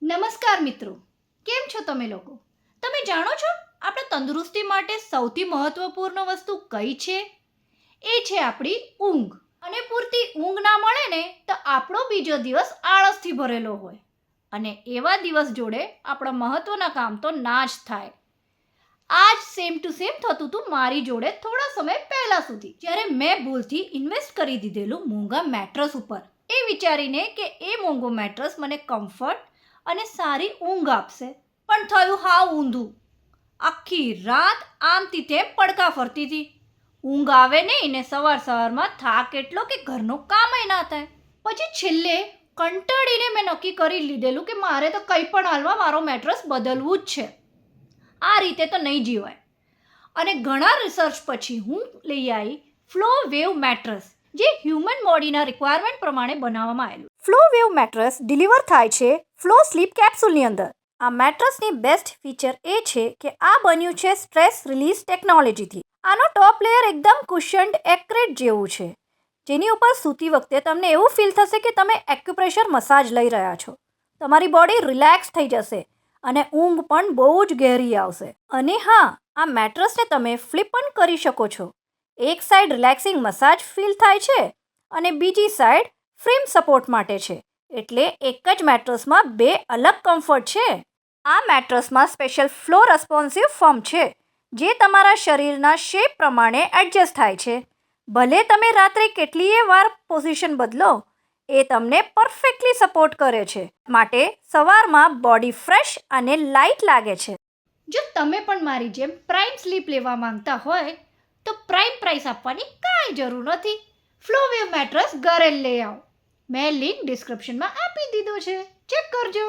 નમસ્કાર મિત્રો, કેમ છો તમે લોકો? તમે જાણો છો આપણા તંદુરસ્તી માટે સૌથી મહત્વપૂર્ણ વસ્તુ કઈ છે? એ છે આપણી ઊંઘ. અને પૂરતી ઊંઘ ના મળે ને તો આપણો બીજો દિવસ આળસથી ભરેલો હોય અને એવા દિવસ જોડે આપણા મહત્વના કામ તો ના જ થાય. આ જ સેમ ટુ સેમ થતું હતું મારી જોડે થોડા સમય પહેલા સુધી, જ્યારે મેં ભૂલથી ઇન્વેસ્ટ કરી દીધેલું મોંઘા મેટ્રસ ઉપર, એ વિચારીને કે એ મોંઘો મેટ્રસ મને કમ્ફર્ટ અને સારી ઊંઘ આપશે. પણ થયું હાવ ઊંધું. આખી રાત આમથી તેમ પડકા ફરતી હતી. ઊંઘ આવે નહીં ને સવારમાં થાક એટલો કે ઘરનું કામય ના થાય. પછી છેલ્લે કંટાળીને મેં નક્કી કરી લીધેલું કે મારે તો કંઈ પણ હાલમાં મારો મેટ્રસ બદલવું જ છે. આ રીતે તો નહીં જીવાય. અને ઘણા રિસર્ચ પછી હું લઈ આવી ફ્લો વેવ મેટ્રસ, જે હ્યુમન બોડીના રિક્વાયરમેન્ટ પ્રમાણે બનાવવામાં આવેલું. ફ્લો વેવ મેટ્રસ ડિલિવર થાય છે ફ્લો સ્લીપ કેપ્સ્યુલની અંદર. આ મેટ્રસની બેસ્ટ ફીચર એ છે કે આ બન્યું છે સ્ટ્રેસ રિલીઝ ટેકનોલોજીથી. આનો ટોપ લેયર એકદમ કુશન્ડ એક્રેટ જેવું છે, જેની ઉપર સૂતી વખતે તમને એવું ફીલ થશે કે તમે એક્યુપ્રેશર મસાજ લઈ રહ્યા છો. તમારી બોડી રિલેક્સ થઈ જશે અને ઊંઘ પણ બહુ જ ગહેરી આવશે. અને હા, આ મેટ્રસને તમે ફ્લિપ પણ કરી શકો છો. એક સાઈડ રિલેક્સિંગ મસાજ ફીલ થાય છે અને બીજી સાઈડ ફ્રેમ સપોર્ટ માટે છે. એટલે એક જ મેટ્રસમાં બે અલગ કમ્ફર્ટ છે. આ મેટ્રસમાં સ્પેશિયલ ફ્લો રેસ્પોન્સિવ ફોર્મ છે, જે તમારા શરીરના શેપ પ્રમાણે એડજસ્ટ થાય છે. ભલે તમે રાત્રે કેટલીય વાર પોઝિશન બદલો, એ તમને પરફેક્ટલી સપોર્ટ કરે છે. માટે સવારમાં બોડી ફ્રેશ અને લાઇટ લાગે છે. જો તમે પણ મારી જેમ પ્રાઇમ સ્લીપ લેવા માંગતા હોય તો પ્રાઇમ પ્રાઇસ આપવાની કાંઈ જરૂર નથી. ફ્લો વેવ મેટ્રસ ઘરે લઈ આવો. મેં લિંક ડિસ્ક્રિપ્શનમાં આપી દીધો છે, ચેક કરજો.